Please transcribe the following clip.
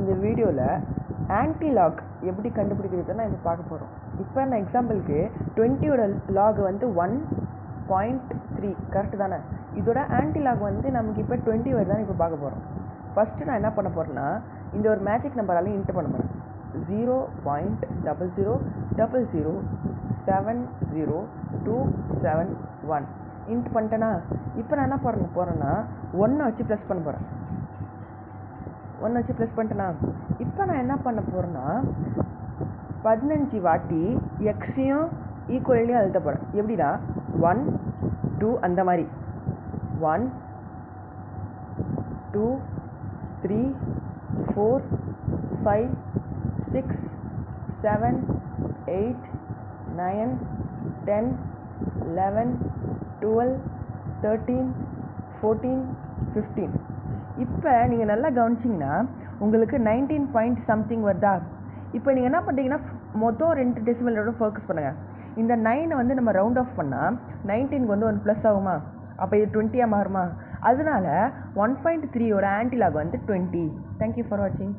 இந்த வீடியோவில் ஆன்டிலாக் எப்படி கண்டுபிடிக்கிறதுன்னு இப்போ பார்க்க போகிறோம். இப்போ நான் எக்ஸாம்பிளுக்கு 20யோட லாக் வந்து 1.3 கரெக்டு தானே. இதோட ஆன்டிலாக் வந்து நமக்கு இப்போ 20 வருதான்னு இப்போ பார்க்க போகிறோம். ஃபஸ்ட்டு நான் என்ன பண்ண போகிறேன்னா இந்த ஒரு மேஜிக் நம்பராலையும் இன்ட்டு பண்ண போகிறேன். 0.00007027 இன்ட்டு பண்ணிட்டேன்னா இப்போ நான் என்ன பண்ண போகிறேன்னா 1 வச்சு ப்ளஸ் பண்ண போகிறேன். 1 வச்சு ப்ளஸ் பண்ணிட்டேன்னா இப்போ நான் என்ன பண்ண போகிறேன்னா 15 வாட்டி எக்ஸையும் ஈக்குவல்லையும் அழுத்த போகிறேன். எப்படின்னா 1 2 அந்த மாதிரி 1 2 3 4 5 6 7 8 9 10 11 12 13 14 15. இப்போ நீங்கள் நல்லா கவனிச்சிங்கன்னா உங்களுக்கு 19 பாயிண்ட் சம்திங் வருதா. இப்போ நீங்கள் என்ன பண்ணுறீங்கன்னா மொத்தம் 2 டெசிமலோட ஃபோக்கஸ் பண்ணுங்கள். இந்த 9 வந்து நம்ம ரவுண்ட் ஆஃப் பண்ணால் 19க்கு வந்து 1 ப்ளஸ் ஆகுமா, அப்போ இது 20 மாறுமா. அதனால 1.3யோட ஆன்டிலாக் வந்து 20. தேங்க்யூ ஃபார் வாட்சிங்.